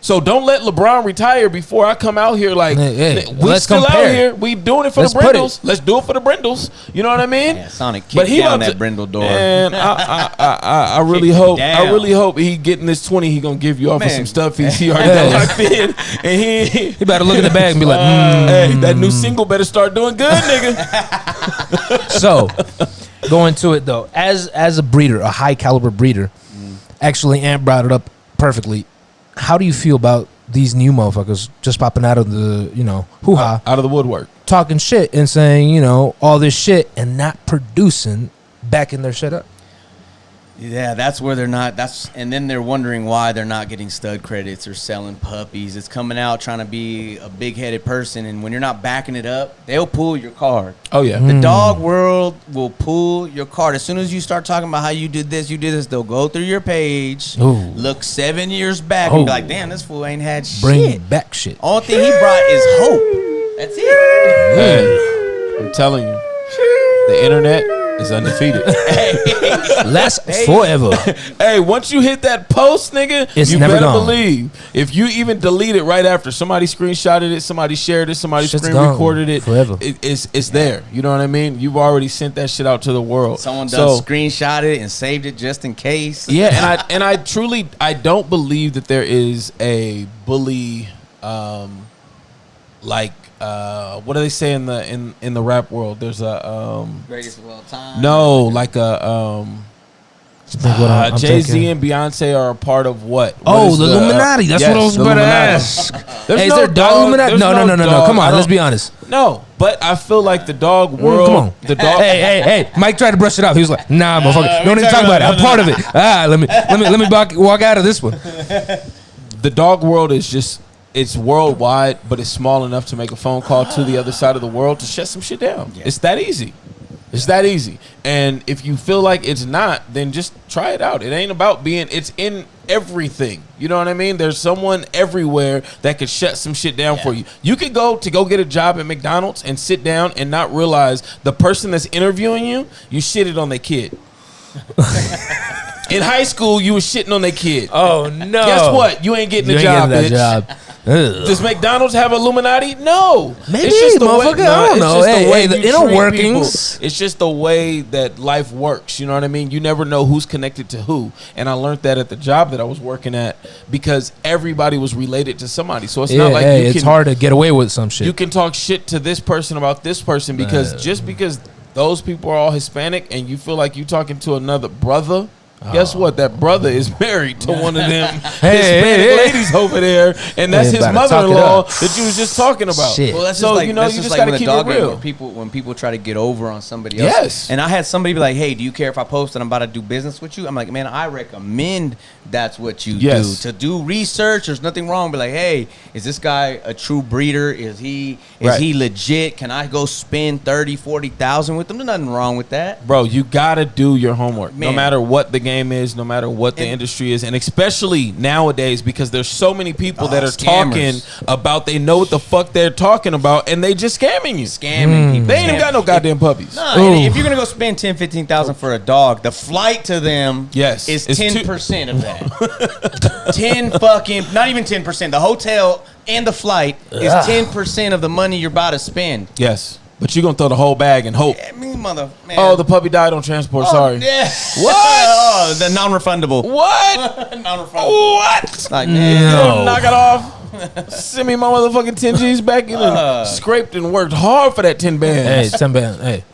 So don't let LeBron retire before I come out here like, we still out here. We doing it for the brindles. Let's do it for the brindles. You know what I mean? Yeah, Sonic kicked down that brindle door. And I really hope he getting this 20 he gonna give you off of some stuff he already got locked in. And he better look in the bag and be like, hey, that new single better start doing good, nigga. So going to it though, as a breeder, a high caliber breeder, actually Ant brought it up perfectly. How do you feel about these new motherfuckers just popping out of the, hoo-ha, out of the woodwork, talking shit and saying, all this shit and not producing, backing their shit up? Yeah, that's where they're not. And then they're wondering why they're not getting stud credits or selling puppies. It's coming out trying to be a big-headed person, and when you're not backing it up, they'll pull your card. Oh yeah, the dog world will pull your card as soon as you start talking about how you did this. They'll go through your page, look 7 years back, and be like, "Damn, this fool ain't had shit." Bring back shit. Only thing he brought is hope. That's it. Hey, I'm telling you, the internet It's undefeated. Lasts forever. Hey, once you hit that post, nigga, It's you never better gone. believe. If you even delete it right after somebody screenshotted it, somebody shared it, somebody Shit's screen gone recorded it, forever. it's there. You know what I mean? You've already sent that shit out to the world. Someone done screenshot it and saved it just in case. Yeah, and I truly don't believe that there is a bully what do they say in the rap world? There's a Greatest of all time. no, like a Jay-Z and Beyonce are a part of what? Oh, is the Illuminati. That's what I was the about to Illuminati. ask. There's Hey, is no there dog dog- Illuminati? there's No. dog. Come I on, let's don't- be honest. No, but I feel like the dog world. Come on. The dog. Hey. Mike tried to brush it off. He was like, "Nah, motherfucker, don't even talk about it. I'm part of it." Let me walk out of this one. The dog world is just, it's worldwide, but it's small enough to make a phone call to the other side of the world to shut some shit down. Yeah. It's that easy. It's that easy. And if you feel like it's not, then just try it out. It ain't about being, it's in everything. You know what I mean? There's someone everywhere that could shut some shit down for you. You could go get a job at McDonald's and sit down and not realize the person that's interviewing you shitted on their kid. In high school, you was shitting on their kid. Oh no! Guess what? You ain't getting You the ain't job, getting that bitch. job. Ugh. Does McDonald's have Illuminati? No. Maybe, it's just the motherfucker. way, I don't it's know. just Hey, the way hey, the you inner treat workings. people. It's just the way that life works. You know what I mean? You never know who's connected to who. And I learned that at the job that I was working at because everybody was related to somebody. So it's not like it's hard to get away with some shit. you can talk shit to this person about this person because just because those people are all Hispanic and you feel like you talking to another brother. Guess what? That brother is married to one of them Hispanic ladies over there, and that's his Better talk it mother-in-law up. that you was just talking about. Shit. Well, that's So, just like, you know, that's you just just like gotta when keep the dog it game, real. when people try to get over on somebody else. Yes. And I had somebody be like, "Hey, do you care if I post and I'm about to do business with you?" I'm like, "Man, I recommend that's what you Yes. do. To do research, there's nothing wrong. Be like, hey, is this guy a true breeder? Is he Right. legit? Can I go spend 30, 40,000 with him? There's nothing wrong with that. Bro, you gotta do your homework. No Man. matter what the game is, no matter what the And- industry is, and especially nowadays because there's so many people that are Scammers. talking about they know what the fuck they're talking about and they just scamming you. Scamming people. They ain't even got no goddamn puppies. No, and if you're gonna go spend 10, 15,000 for a dog, the flight to them Yes. is It's 10% of that. 10 fucking, not even 10%. The hotel and the flight is 10% of the money you're about to spend. Yes. But you gonna throw the whole bag and hope. I mean, man. Oh, the puppy died on transport. Oh, Sorry. Yeah. What? Oh, the non-refundable. What? Non-refundable. What? Like, man. No. Knock it off. Send me my motherfucking 10 G's back in and scraped and worked hard for that 10 bands. Hey, 10 band. Hey,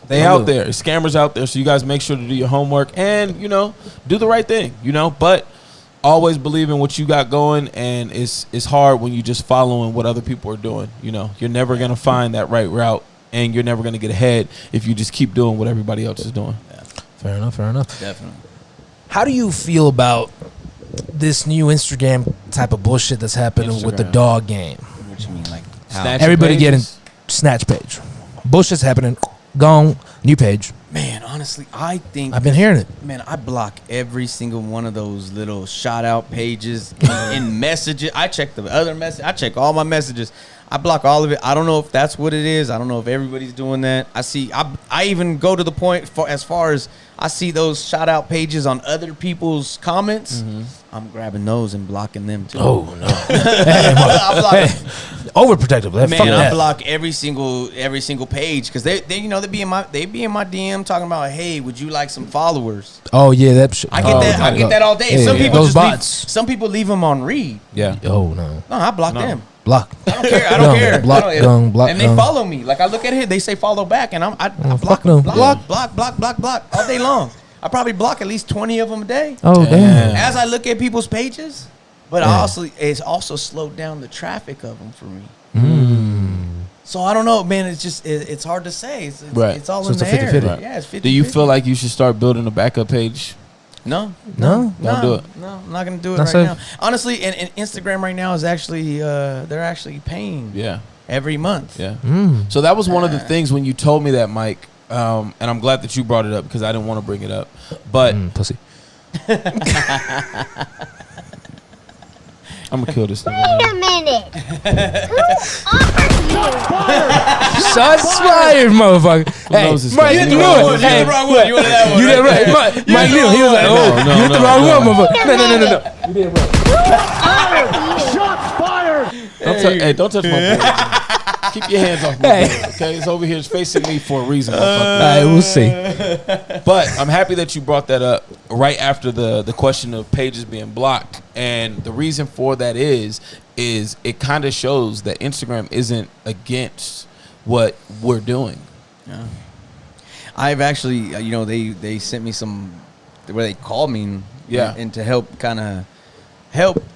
They out there. Scammers out there. So you guys make sure to do your homework and, you know, do the right thing, you know. But always believe in what you got going. And it's hard when you just following what other people are doing. You know, you're never going to find that right route. And you're never going to get ahead if you just keep doing what everybody else is doing. fair enough. Definitely. How do you feel about this new Instagram type of bullshit that's happening with the Instagram. dog game? What you mean, like, how? Snatch Everybody getting pages. snatch page. Bullshit's happening. Gone. New page. Man, honestly, I think I've been hearing it. Man, I block every single one of those little shout out pages in messages. I check the other message. I check all my messages. I block all of it. I don't know if that's what it is. I don't know if everybody's doing that. I even go to the point as far as I see those shout out pages on other people's comments. I'm grabbing those and blocking them too. Oh no. I block Overprotective. Fuck Man, I that. block every single page because they you know they be in my DM talking about, hey, would you like some followers? Oh yeah, that shit. I get that all day. Yeah, Some yeah. people Those just bots. some people leave them on read. Yeah. Oh no. No, I block them. Block. I don't care. I don't Gum, care. block, I don't- gum, block, and they gum. follow me. Like I look at it, they say follow back, and I block, fuck them. them. Block all day long. I probably block at least 20 of them a day. Oh damn. As I look at people's pages, but it's also slowed down the traffic of them for me. So I don't know, man. It's just it's hard to say. It's Right. It's all So in it's a the air. 50-50. Right. Yeah, it's 50-50. Do you feel like you should start building a backup page? No, No? Don't do it. No, I'm not gonna do it Not right safe. now. Honestly, and Instagram right now is actually they're actually paying Yeah. every month. Yeah. So that was one of the things when you told me that, Mike, and I'm glad that you brought it up because I didn't want to bring it up. But Pussy. I'm gonna kill this nigga. Wait a minute. Who are you? Shots fired, motherfucker. Hey, knows this Mike, guy? you You knew know it. what? Hey, You wrong one. You wanted that one. you did right. Mike knew. He was like, oh, No, you hit the no, wrong no. one, motherfucker. No. You did right. Don't touch my boy. Keep your hands off my boy, okay? It's over here. It's facing me for a reason. All right, we'll see. But I'm happy that you brought that up right after the question of pages being blocked. And the reason for that is it kind of shows that Instagram isn't against what we're doing. Yeah. I've actually, they sent me some where they called me, and to help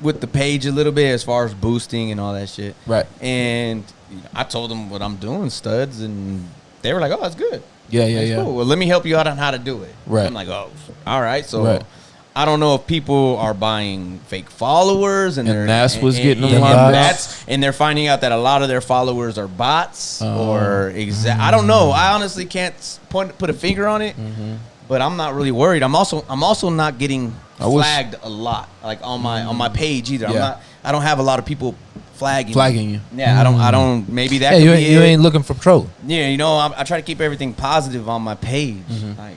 with the page a little bit as far as boosting and all that shit. Right. And I told them what I'm doing, studs, and they were like, "Oh, that's good. Yeah. Cool. Well, let me help you out on how to do it." Right. I'm like, "Oh, all right." So Right. I don't know if people are buying fake followers and that's what's getting them locked up. and they're finding out that a lot of their followers are bots or I don't know. I honestly can't put a finger on it, but I'm not really worried. I'm also not getting flagged a lot, like on my page either. Yeah. I don't have a lot of people flagging you. Yeah, I don't. Maybe that. Hey, could you ain't looking for trouble. Yeah, I try to keep everything positive on my page. Like,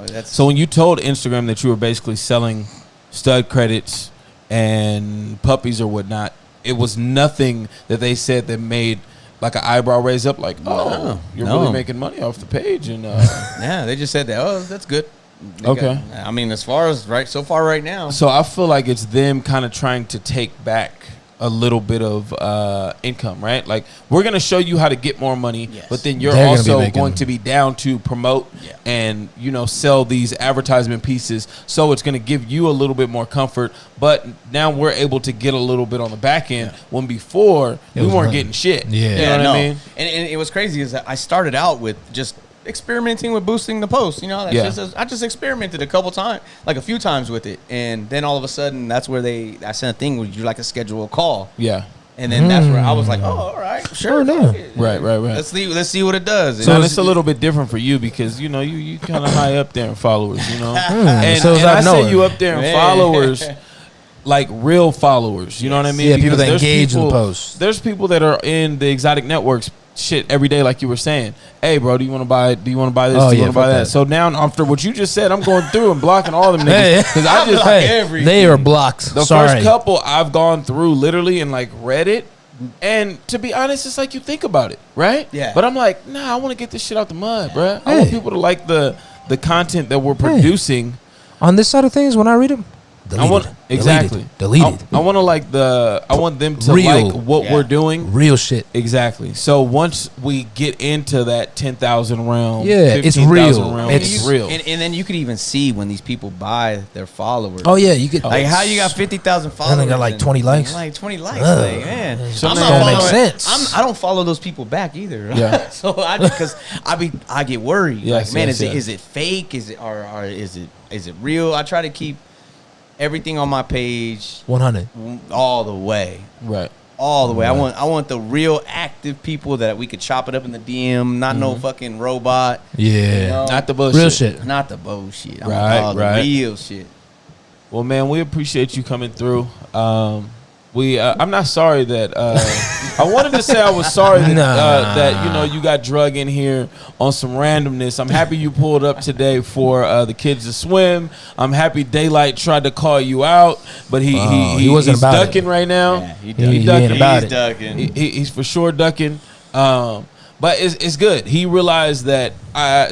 that's So when you told Instagram that you were basically selling stud credits and puppies or whatnot, it was nothing that they said that made like an eyebrow raise up, like, oh, you're really making money off the page, and yeah, they just said that. Oh, that's good. Okay. I mean, as far as so far right now. So I feel like it's them kind of trying to take back a little bit of income, right? Like, we're going to show you how to get more money, but then you're They're also going to be down to promote and, sell these advertisement pieces. So it's going to give you a little bit more comfort. But now we're able to get a little bit on the back end when before we weren't getting shit. Yeah. You know what I mean? And it was crazy is that I started out with just experimenting with boosting the post. I just experimented a few times with it, and then all of a sudden that's where I sent a thing where you like to schedule a call. Yeah. And then that's where I was like, oh, all right, sure. Right. Let's see what it does. So it's a little bit different for you because you kind of high up there in followers, and so I say you up there in followers, like real followers. You know what I mean? Yeah, people Because that engage in the post. There's people that are in the exotic networks shit every day, like you were saying. Hey, bro, do you want to buy this? Do you want to buy that? So now, after what you just said, I'm going through and blocking all them niggas because I just they are blocked. The first couple I've gone through literally and like read it, and to be honest, it's like you think about it, right? Yeah. But I'm like, nah, I want to get this shit out the mud, bro. I want people to like the content that we're producing. On this side of things, when I read them, delete it. I want to I want them to Real. like what we're doing. Real shit. Exactly. So once we get into that 10,000 realm, it's 15,000 real. realm, It's real. And then you could even see when these people buy their followers. Oh yeah, you could Like how you got 50,000 followers. they got like 20 likes. Like 20 likes. Like, man. So I'm that not don't make following- sense. I don't follow those people back either. Yeah. So because I get worried. Yes, like, man, yes, is it fake? Is it or is it real? I try to keep everything on my page 100. all the way. Right. All the way. I want the real active people that we could chop it up in the DM, not no fucking robot. Yeah. You know? Not the bullshit. Real shit. Not the bullshit. I want Right, all the right. real shit. Well, man, we appreciate you coming through. I'm not sorry that I wanted to say I was sorry that you got drug in here on some randomness. I'm happy you pulled up today for the kids to swim. I'm happy Daylight tried to call you out, but he wasn't he's about it. ducking right now. Yeah, he He ducking. ain't about He's it. ducking. He's for sure ducking. But it's good. He realized that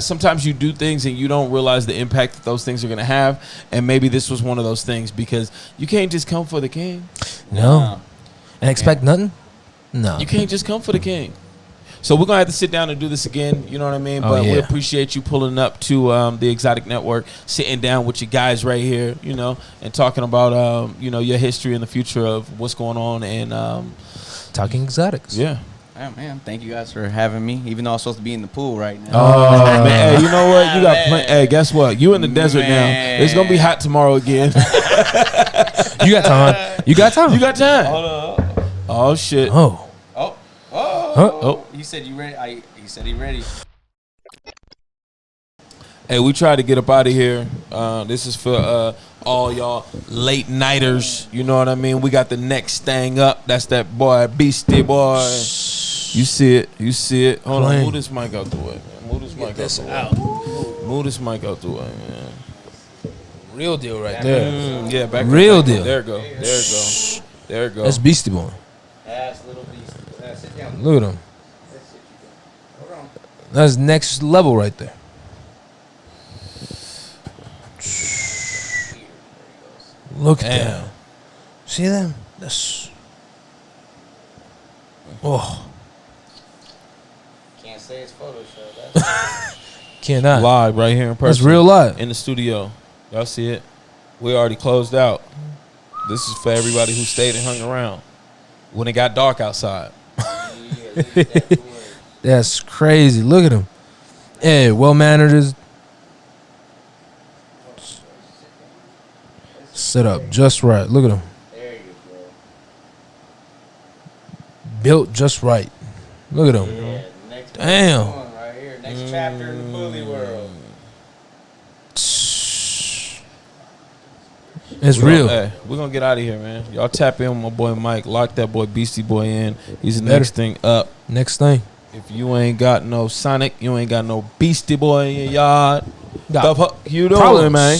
sometimes you do things and you don't realize the impact that those things are going to have. And maybe this was one of those things because you can't just come for the king. No. And expect nothing? No. You can't just come for the king. So we're going to have to sit down and do this again. You know what I mean? But we appreciate you pulling up to the Exotic Network, sitting down with you guys right here, and talking about, your history and the future of what's going on. And Talking exotics. yeah. Oh, man, thank you guys for having me. Even though I'm supposed to be in the pool right now. Oh, man. Hey, you know what? You got Hey, guess what? You in the desert now. It's going to be hot tomorrow again. You got time. You got time. You got time. Hold up. Oh, shit. Oh. Oh. Oh. He said you ready. He said he ready. Hey, we tried to get up out of here. This is for all y'all late nighters. You know what I mean? We got the next thing up. That's that boy, Beastie Boy. You see it. You see it. Hold on. Move this mic out the way, man. Move this mic out the way. Move this mic out the way, man. Real deal right there. Yeah, back Real back deal. There it go. There it go. There it go. That's Beastie Boy. Ass little beast. Sit down. Look at him. That's next level right there. Look at that. See them? That's. Oh. Can't say it's Photoshop. Cannot. Live right here in person. That's real live. In the studio. Y'all see it? We already closed out. This is for everybody who stayed and hung around when it got dark outside. That's crazy. Look at him. Hey, well mannered is. Set up just right. Look at him. There you go. Built just right. Look at him. Yeah, next Damn. one right here. Next chapter in the bully world. It's real. Hey, we're going to get out of here, man. Y'all tap in with my boy Mike. Lock that boy Beastie Boy in. He's the next thing up. Next thing. If you ain't got no Sonic, you ain't got no Beastie Boy in your yard. The fuck you doing, man?